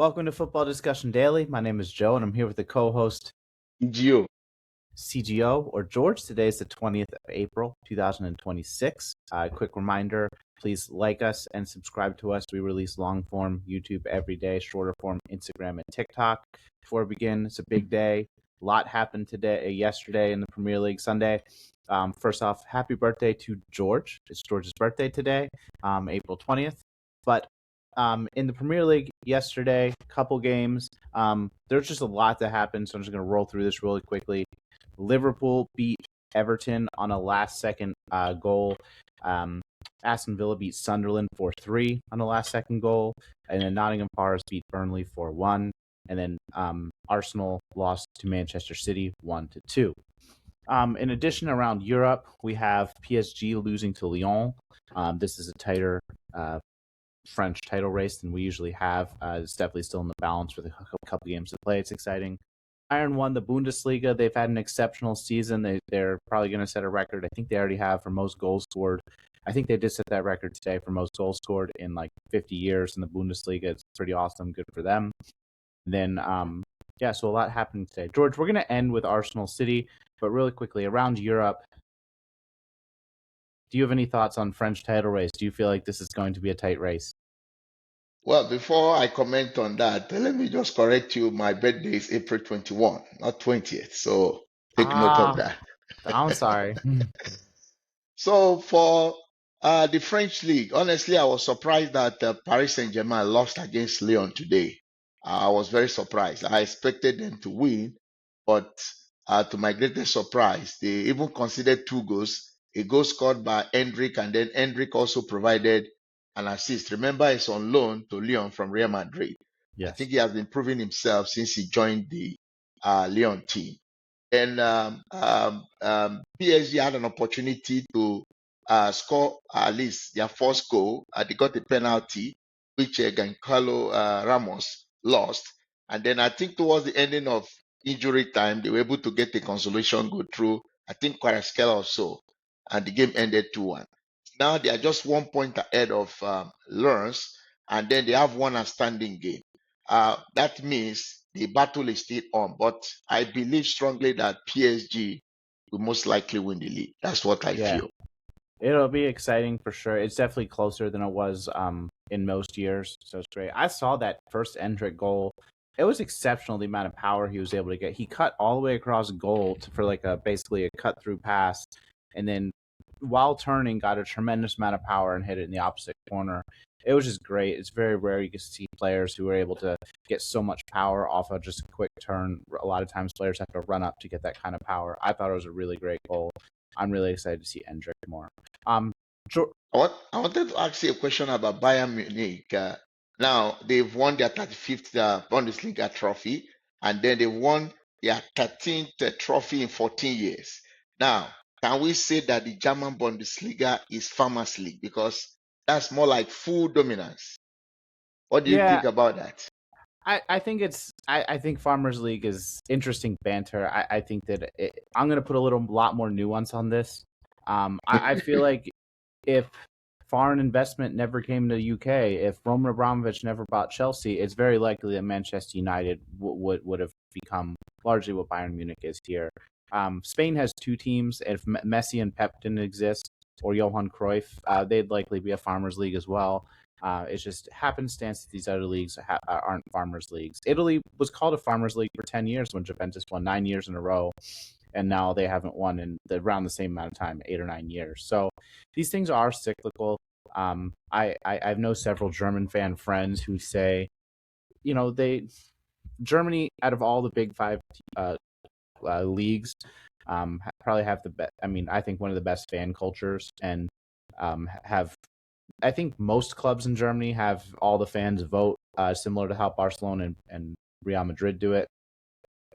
Welcome to Football Discussion Daily. My name is Joe, and I'm here with the co-host Gio. CGO, or George. Today is the 20th of April, 2026. Quick reminder, please like us and subscribe to us. We release long-form YouTube every day, shorter form Instagram and TikTok. Before we begin, it's a big day. A lot happened yesterday in the Premier League Sunday. First off, happy birthday to George. It's George's birthday today, April 20th. But in the Premier League yesterday, couple games, there's just a lot that happened, so I'm just going to roll through this really quickly. Liverpool beat Everton on a last-second goal. Aston Villa beat Sunderland 4-3 on a last-second goal. And then Nottingham Forest beat Burnley 4-1. And then Arsenal lost to Manchester City 1-2. In addition, around Europe, we have PSG losing to Lyon. This is a tighter French title race than we usually have. It's definitely still in the balance with a couple games to play. It's exciting. Bayern won the Bundesliga. They've had an exceptional season. They're probably going to set a record. I think they already have for most goals scored. I think they did set that record today for most goals scored in like 50 years in the Bundesliga. It's pretty awesome. Good for them. And then, so a lot happening today. George, we're going to end with Arsenal City, but really quickly, around Europe, do you have any thoughts on French title race? Do you feel like this is going to be a tight race? Well, before I comment on that, let me just correct you. My birthday is April 21, not 20th. So take note of that. I'm sorry. So for the French league, honestly, I was surprised that Paris Saint-Germain lost against Lyon today. I was very surprised. I expected them to win, but to my greatest surprise, they even considered two goals. A goal scored by Hendrick, and then Hendrick also provided an assist. Remember, he's on loan to Lyon from Real Madrid. Yes. I think he has been proving himself since he joined the Lyon team. And PSG had an opportunity to score at least their first goal. They got a penalty, which Giancarlo Ramos lost. And then I think towards the ending of injury time, they were able to get a consolation goal through, I think, Kvaratskhelia or so. And the game ended 2-1. Now they are just 1 point ahead of Lens, and then they have one outstanding game. That means the battle is still on, but I believe strongly that PSG will most likely win the league. That's what I feel. It'll be exciting for sure. It's definitely closer than it was in most years, so it's great. I saw that first Hendrick goal. It was exceptional, the amount of power he was able to get. He cut all the way across goal for like basically a cut-through pass, and then while turning, got a tremendous amount of power and hit it in the opposite corner. It was just great. It's very rare you can see players who are able to get so much power off of just a quick turn. A lot of times players have to run up to get that kind of power. I thought it was a really great goal. I'm really excited to see Hendrick more. I wanted to ask you a question about Bayern Munich. Now, they've won their 35th Bundesliga trophy, and then they won their 13th trophy in 14 years. Now, can we say that the German Bundesliga is Farmers League? Because that's more like full dominance. What do you think about that? I think I think Farmers League is interesting banter. I think that I'm going to put a lot more nuance on this. I feel like if foreign investment never came to the UK, if Roman Abramovich never bought Chelsea, it's very likely that Manchester United would have become largely what Bayern Munich is here. Spain has two teams. If Messi and Pep didn't exist, or Johan Cruyff, they'd likely be a Farmers League as well. It's just happenstance that these other leagues aren't Farmers Leagues. Italy was called a Farmers League for 10 years when Juventus won 9 years in a row, and now they haven't won in around the same amount of time, 8 or 9 years. So these things are cyclical. I know several German fan friends who say, Germany, out of all the big five leagues, probably have the best. I mean, I think one of the best fan cultures, and I think most clubs in Germany have all the fans vote, similar to how Barcelona and Real Madrid do it.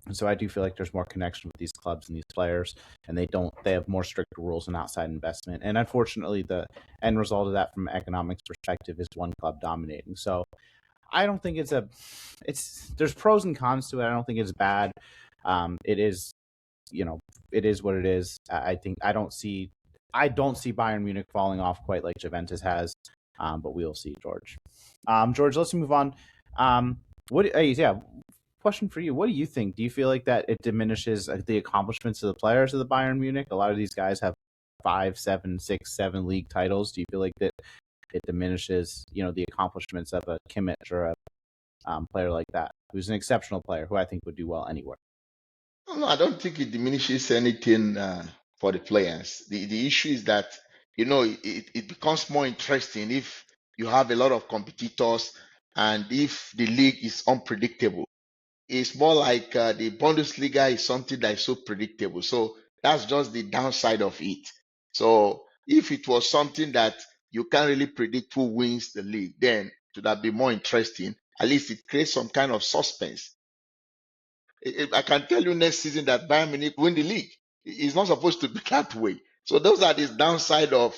And so I do feel like there's more connection with these clubs and these players, and they have more strict rules and outside investment. And unfortunately, the end result of that from an economics perspective is one club dominating. So I don't think there's pros and cons to it. I don't think it's bad. It is, it is what it is. I don't see Bayern Munich falling off quite like Juventus has, but we'll see, George. George, let's move on. Yeah. Question for you: what do you think? Do you feel like that it diminishes the accomplishments of the players of the Bayern Munich? A lot of these guys have 5, 7, 6, 7 league titles. Do you feel like that it diminishes, the accomplishments of a Kimmich or a player like that, who's an exceptional player who I think would do well anywhere? No, I don't think it diminishes anything for the players. The issue is that it becomes more interesting if you have a lot of competitors and if the league is unpredictable. It's more like the Bundesliga is something that is so predictable. So that's just the downside of it. So if it was something that you can't really predict who wins the league, then it would have been more interesting. At least it creates some kind of suspense. I can tell you next season that Bayern Munich win the league. It's not supposed to be that way. So those are the downside of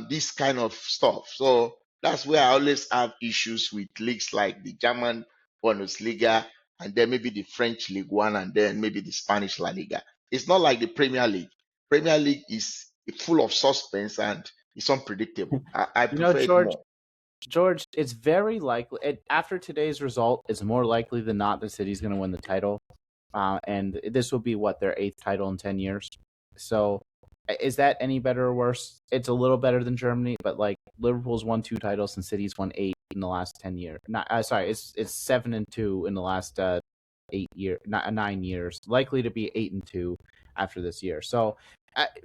this kind of stuff. So that's where I always have issues with leagues like the German Bundesliga and then maybe the French League One and then maybe the Spanish La Liga. It's not like the Premier League. Premier League is full of suspense and it's unpredictable. I You know, prefer it George, more. George, it's very likely after today's result, it's more likely than not that City's going to win the title, and this will be what their 8th title in 10 years. So, is that any better or worse? It's a little better than Germany, but like Liverpool's won 2 titles and City's won 8 in the last 10 years. Not, sorry, it's 7-2 in the last 8 year, 9 years. Likely to be 8-2 after this year. So,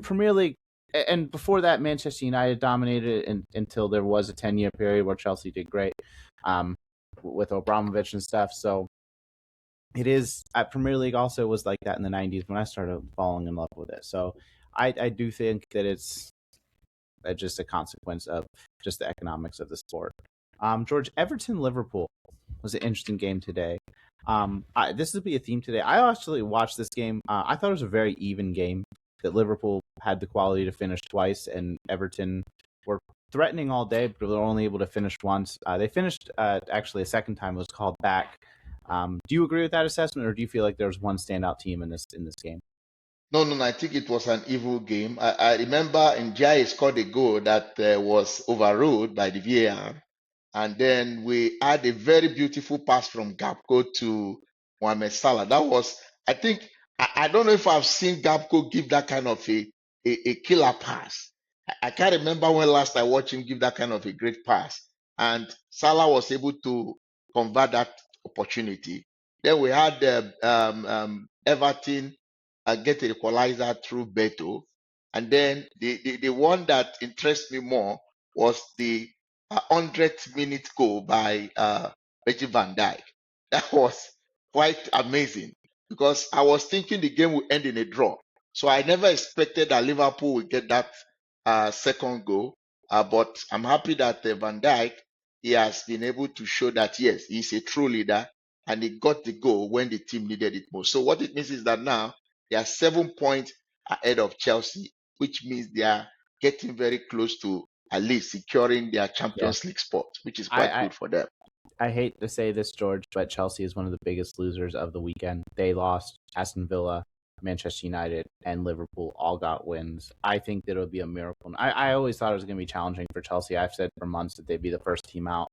Premier League and before that, Manchester United dominated until there was a 10-year period where Chelsea did great um, with Abramovich and stuff. So it is at Premier League also was like that in the 90s when I started falling in love with it. So I do think that it's just a consequence of just the economics of the sport. George, Everton Liverpool was an interesting game today. This would be a theme today. I actually watched this game. I thought it was a very even game. That Liverpool had the quality to finish twice, and Everton were threatening all day, but were only able to finish once. They finished actually a second time. It was called back. Do you agree with that assessment, or do you feel like there was one standout team in this game? No, no, no. I think it was an evil game. I remember Njai scored a goal that was overruled by the VAR. And then we had a very beautiful pass from Gapco to Mohamed Salah. That was, I think, I don't know if I've seen Gapco give that kind of a killer pass. I can't remember when last I watched him give that kind of a great pass. And Salah was able to convert that opportunity. Then we had Everton get a equalizer through Beto. And then the one that interests me more was the 100th minute goal by Reggie Van Dijk. That was quite amazing because I was thinking the game would end in a draw. So I never expected that Liverpool would get that second goal. But I'm happy that Van Dijk, he has been able to show that, yes, he's a true leader and he got the goal when the team needed it most. So what it means is that now they are 7 points ahead of Chelsea, which means they are getting very close to at least securing their Yeah, Champions League spot, which is quite I, I good for them. I hate to say this, George, but Chelsea is one of the biggest losers of the weekend. They lost. Aston Villa, Manchester United, and Liverpool all got wins. I think that it would be a miracle. I always thought it was going to be challenging for Chelsea. I've said for months that they'd be the first team out.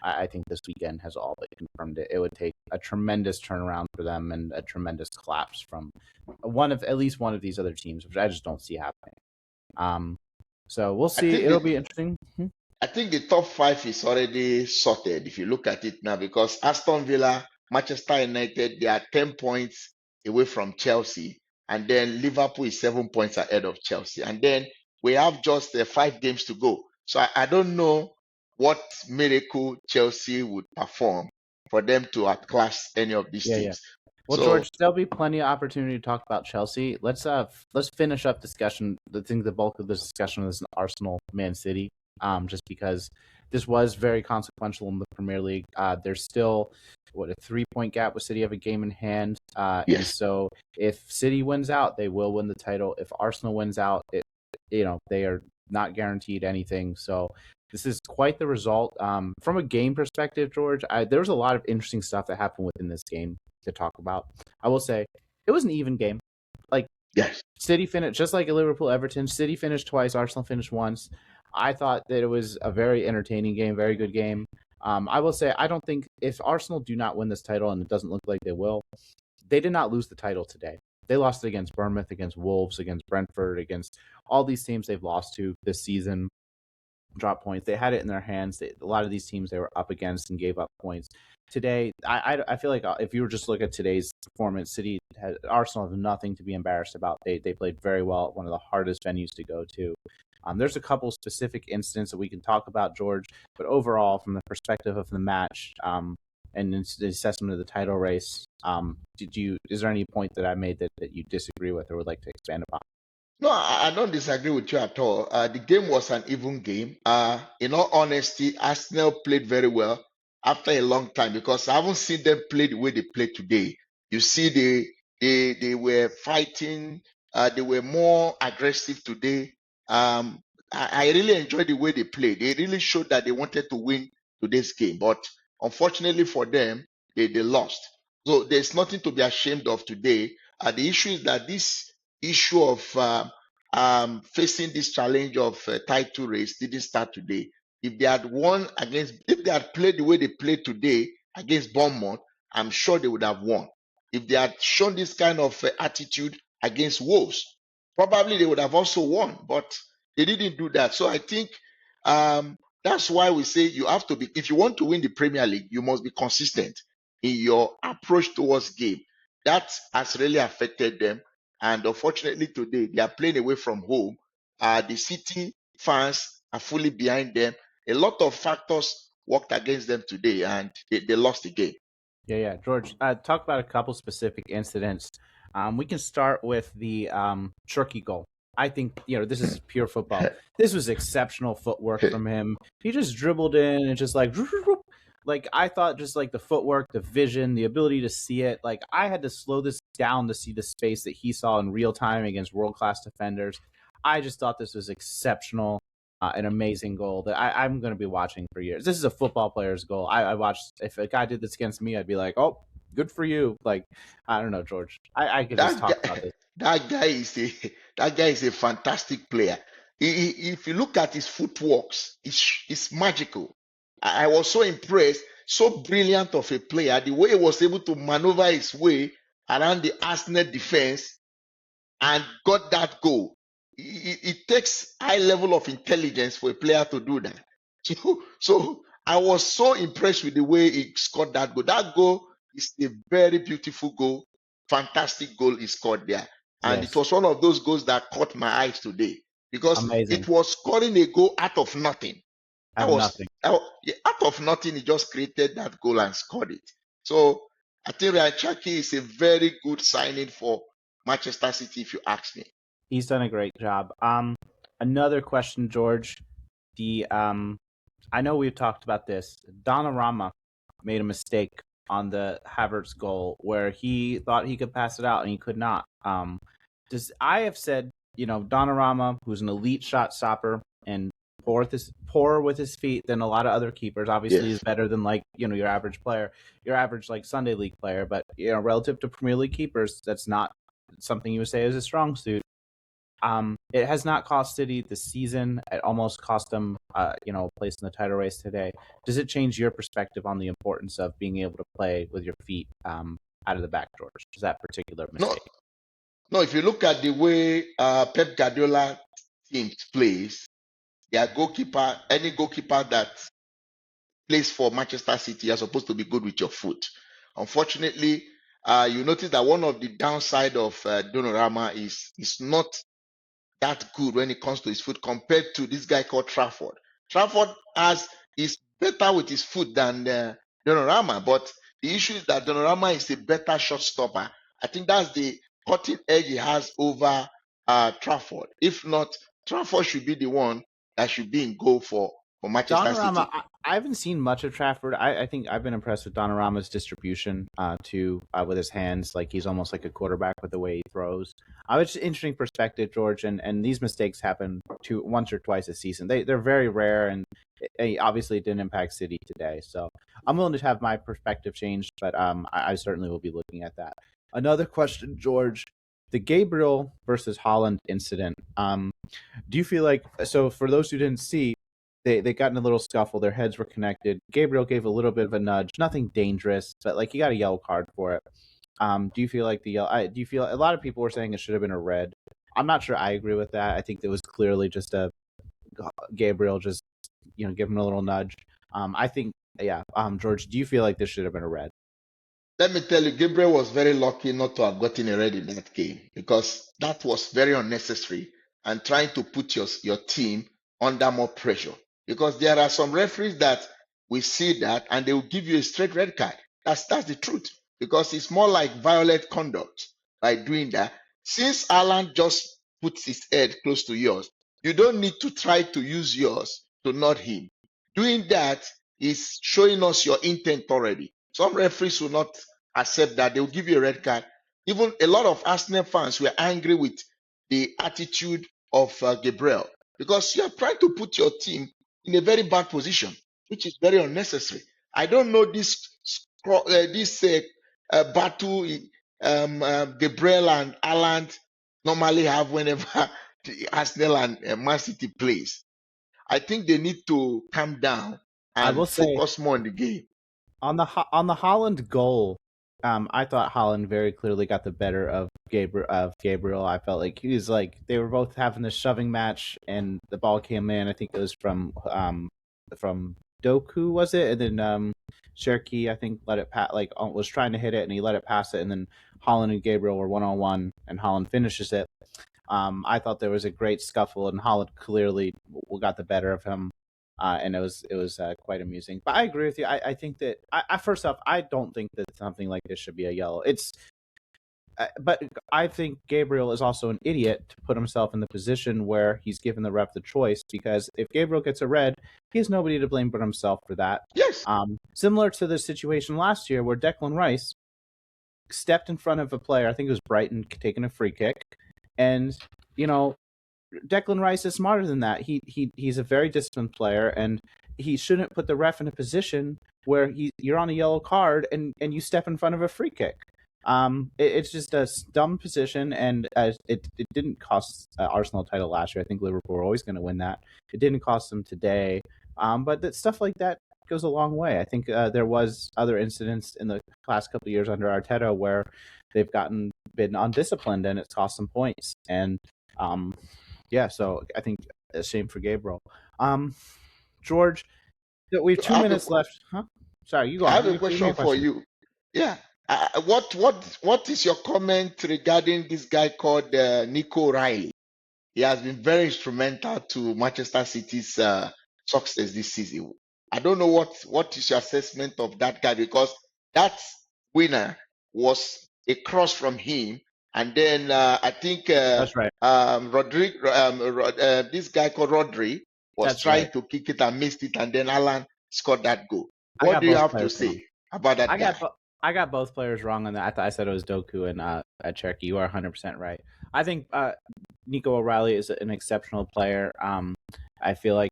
I think this weekend has all but confirmed it. It would take a tremendous turnaround for them and a tremendous collapse from at least one of these other teams, which I just don't see happening. Um, so we'll I see. think It'll the be interesting. I think the top five is already sorted if you look at it now because Aston Villa, Manchester United, they are 10 points away from Chelsea, and then Liverpool is 7 points ahead of Chelsea. And then we have just 5 games to go. So I don't know what miracle Chelsea would perform for them to outclass any of these Yeah, yeah. teams. Well, So George, there'll be plenty of opportunity to talk about Chelsea. Let's finish up discussion. The bulk of this discussion is Arsenal, Man City. Just because this was very consequential in the Premier League. There's still a 3 point gap with City have a game in hand. And yes, so if City wins out, they will win the title. If Arsenal wins out, they are not guaranteed anything. So this is quite the result. From a game perspective, George, there was a lot of interesting stuff that happened within this game to talk about. I will say it was an even game. Like yes. City finished just like a Liverpool Everton. City finished twice. Arsenal finished once. I thought that it was a very entertaining game, very good game. I will say I don't think if Arsenal do not win this title, and it doesn't look like they will, they did not lose the title today. They lost it against Bournemouth, against Wolves, against Brentford, against all these teams they've lost to this season. Drop points. They had it in their hands. A lot of these teams they were up against and gave up points. Today, I feel like if you were just look at today's performance, Arsenal have nothing to be embarrassed about. They played very well at one of the hardest venues to go to. There's a couple specific incidents that we can talk about, George, but overall, from the perspective of the match and the assessment of the title race, is there any point that I made that you disagree with or would like to expand upon? No, I don't disagree with you at all. The game was an even game. In all honesty, Arsenal played very well after a long time because I haven't seen them play the way they played today. You see, they were fighting. They were more aggressive today. I really enjoyed the way they played. They really showed that they wanted to win today's game, but unfortunately for them, they lost. So there's nothing to be ashamed of today. The issue is that this issue of facing this challenge of title race didn't start today. If they had played the way they played today against Bournemouth, I'm sure they would have won. If they had shown this kind of attitude against Wolves, probably they would have also won, but they didn't do that. So I think that's why we say you have to be, if you want to win the Premier League, you must be consistent in your approach towards game. That has really affected them. And unfortunately, today they are playing away from home. The City fans are fully behind them. A lot of factors worked against them today, and they lost the game. Yeah. George, talk about a couple specific incidents. We can start with the Turkey goal. I think, this is pure football. This was exceptional footwork from him. He just dribbled in and just like I thought, just like the footwork, the vision, the ability to see it. Like I had to slow this down to see the space that he saw in real time against world-class defenders. I just thought this was exceptional. An amazing goal that I'm going to be watching for years. This is a football player's goal. I watched, if a guy did this against me, I'd be like, oh, good for you. Like, I don't know, George. I could just That talk about guy, this. that guy is a fantastic player. If you look at his footworks, it's magical. I was so impressed, so brilliant of a player, the way he was able to maneuver his way around the Arsenal defense and got that goal. It takes high level of intelligence for a player to do that. So I was so impressed with the way he scored that goal. That goal is a very beautiful goal, fantastic goal he scored there. And it Yes, was one of those goals that caught my eyes today because amazing. it was scoring a goal out of nothing. Out of nothing. Yeah, out of nothing, he just created that goal and scored it. So I think Ryan Cherki is a very good signing for Manchester City, if you ask me. He's done a great job. Another question, George. The I know we've talked about this. Donnarumma made a mistake on the Havertz goal where he thought he could pass it out and he could not. I have said, Donnarumma, who's an elite shot stopper and poor with his feet than a lot of other keepers, obviously Yes. is better than your average player, your average Sunday league player, but relative to Premier League keepers, that's not something you would say is a strong suit. It has not cost City the season. It almost cost them, a place in the title race today. Does it change your perspective on the importance of being able to play with your feet out of the back, George? Is that particular No, mistake? no. If you look at the way Pep Guardiola teams plays, their goalkeeper, any goalkeeper that plays for Manchester City, you're supposed to be good with your foot. Unfortunately, you notice that one of the downside of Donnarumma is not that good when it comes to his foot compared to this guy called Trafford. Trafford is better with his foot than Donnarumma, but the issue is that Donnarumma is a better shot stopper. I think that's the cutting edge he has over Trafford. If not, Trafford should be the one that should be in goal for Manchester Donnarumma, City. I haven't seen much of Trafford. I think I've been impressed with Donnarumma's distribution with his hands. Like he's almost like a quarterback with the way he throws. It's an interesting perspective, George, and these mistakes happen once or twice a season. They're very rare, and obviously it didn't impact City today. So I'm willing to have my perspective changed, but I certainly will be looking at that. Another question, George. The Gabriel versus Holland incident. Do you feel like, so for those who didn't see, they got in a little scuffle. Their heads were connected. Gabriel gave a little bit of a nudge, nothing dangerous, but like he got a yellow card for it. Do you feel like do you feel a lot of people were saying it should have been a red? I'm not sure I agree with that. I think it was clearly just a Gabriel just give him a little nudge. I think yeah. George, do you feel like this should have been a red? Let me tell you, Gabriel was very lucky not to have gotten a red in that game because that was very unnecessary and trying to put your team under more pressure. Because there are some referees that we see that and they will give you a straight red card. That's the truth. Because it's more like violent conduct by doing that. Since Alan just puts his head close to yours, you don't need to try to use yours to nod him. Doing that is showing us your intent already. Some referees will not accept that. They will give you a red card. Even a lot of Arsenal fans were angry with the attitude of Gabriel because you are trying to put your team in a very bad position, which is very unnecessary. I don't know this battle Gabriel and Alan normally have whenever the Arsenal and Man City plays. I think they need to calm down I and will say focus more on the game. on the Holland goal, I thought Holland very clearly got the better of Gabriel. I felt like he was like they were both having this shoving match, and the ball came in. I think it was from Doku, was it? And then Cherki, I think, let it pass. Like was trying to hit it, and he let it pass it, and then Holland and Gabriel were 1-on-1, and Holland finishes it. I thought there was a great scuffle, and Holland clearly got the better of him. And it was quite amusing. But I agree with you. I think that first off, I don't think that something like this should be a yellow. But I think Gabriel is also an idiot to put himself in the position where he's given the ref the choice, because if Gabriel gets a red, he has nobody to blame but himself for that. Yes. Similar to the situation last year where Declan Rice stepped in front of a player, I think it was Brighton, taking a free kick, and Declan Rice is smarter than that. He's a very disciplined player, and he shouldn't put the ref in a position where you're on a yellow card and you step in front of a free kick. It's just a dumb position, and it didn't cost Arsenal a title last year. I think Liverpool were always going to win that. It didn't cost them today, but stuff like that goes a long way. I think there was other incidents in the last couple of years under Arteta where they've been undisciplined and it's cost them points. And yeah, so I think a shame for Gabriel. George, we have 2 minutes left. Huh? Sorry, you go on. I have a question for you. Yeah. What is your comment regarding this guy called Nico Riley? He has been very instrumental to Manchester City's success this season. I don't know what is your assessment of that guy, because that winner was a cross from him, and then I think That's right. this guy called Rodri was trying to kick it and missed it, and then Alan scored that goal. What do you have to say about that guy? I got both players wrong on that. I said it was Doku and Cherki. You are 100% right. I think Nico O'Reilly is an exceptional player. I feel like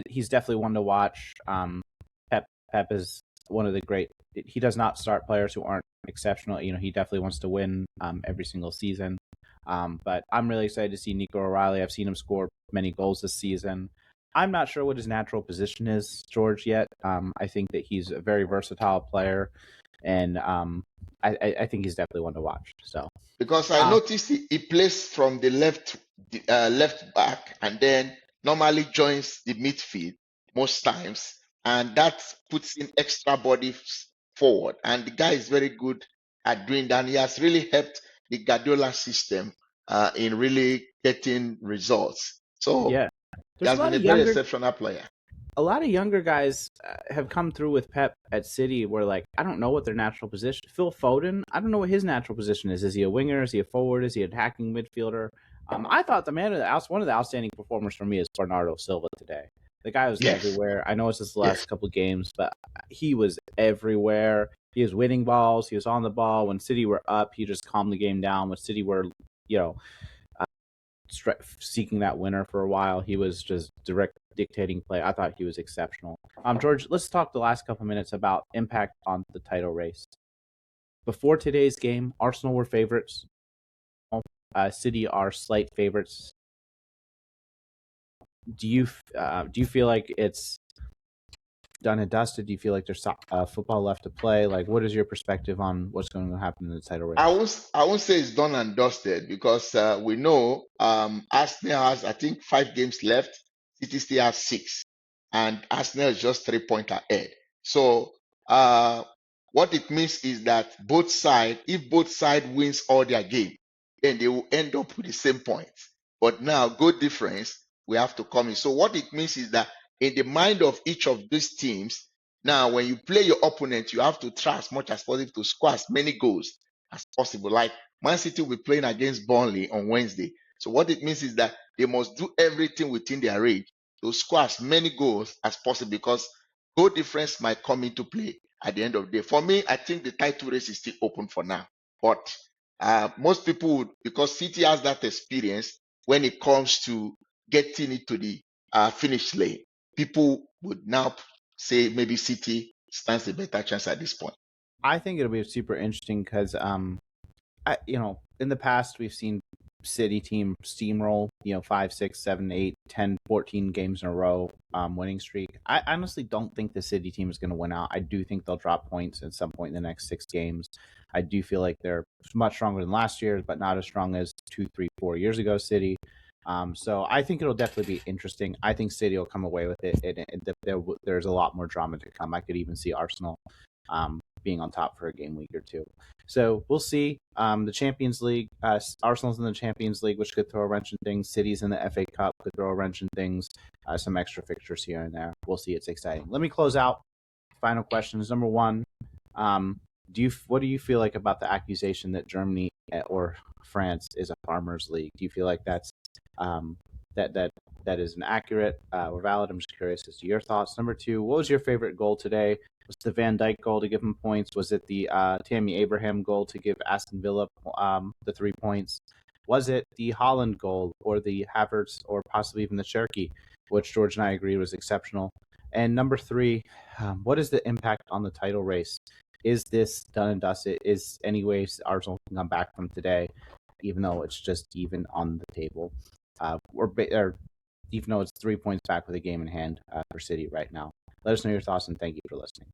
he's definitely one to watch. Pep is one of the great. He does not start players who aren't exceptional. He definitely wants to win every single season. But I'm really excited to see Nico O'Reilly. I've seen him score many goals this season. I'm not sure what his natural position is, George, yet. I think that he's a very versatile player, and I think he's definitely one to watch. So because I noticed he plays from the left back, and then normally joins the midfield most times, and that puts in extra bodies forward. And the guy is very good at doing that. And he has really helped the Guardiola system in really getting results. So yeah, he has been a very exceptional player. A lot of younger guys have come through with Pep at City where, like, I don't know what their natural position. Phil Foden, I don't know what his natural position is. Is he a winger? Is he a forward? Is he an attacking midfielder? I thought one of the outstanding performers for me is Bernardo Silva today. The guy was everywhere. I know it's his last couple of games, but he was everywhere. He was winning balls. He was on the ball. When City were up, he just calmed the game down. When City were, seeking that winner for a while, he was just direct dictating play. I thought he was exceptional. George, let's talk the last couple minutes about impact on the title race. Before today's game, Arsenal were favorites. City are slight favorites. do you feel like it's done and dusted? Do you feel like there's football left to play? Like, what is your perspective on what's going to happen in the title race? I won't say it's done and dusted because we know Arsenal has, I think, 5 games left. City still has six, and Arsenal is just 3 points ahead. So uh, what it means is that if both side wins all their game, then they will end up with the same points. But now, goal difference, we have to come in. So what it means is that in the mind of each of these teams, now when you play your opponent, you have to try as much as possible to score as many goals as possible. Like Man City will be playing against Burnley on Wednesday. So what it means is that they must do everything within their range to score as many goals as possible because goal difference might come into play at the end of the day. For me, I think the title race is still open for now. But most people would, because City has that experience when it comes to getting it to the finish lane, people would now say maybe City stands a better chance at this point. I think it'll be super interesting because in the past we've seen City team steamroll, 5, 6, 7, 8, 10, 14 games in a row, winning streak. I honestly don't think the City team is going to win out. I do think they'll drop points at some point in the next 6 games. I do feel like they're much stronger than last year, but not as strong as 2, 3, 4 years ago City. So I think it'll definitely be interesting. I think City will come away with it, and there's a lot more drama to come. I could even see Arsenal being on top for a game week or two. So we'll see. The Champions League, Arsenal's in the Champions League, which could throw a wrench in things. City's in the FA Cup, could throw a wrench in things. Some extra fixtures here and there. We'll see. It's exciting. Let me close out. Final questions. Number one, what do you feel like about the accusation that Germany or France is a farmers' league? Do you feel like that's that that that is inaccurate or valid? I'm just curious as to your thoughts. Number two, what was your favorite goal today? Was it the Van Dijk goal to give him points? Was it the Tammy Abraham goal to give Aston Villa the 3 points? Was it the Holland goal or the Havertz or possibly even the Cherky, which George and I agreed was exceptional? And number three, what is the impact on the title race? Is this done and dusted? Is anyways Arsenal can come back from today, even though it's just even on the table, or even though it's 3 points back with a game in hand for City right now? Let us know your thoughts and thank you for listening.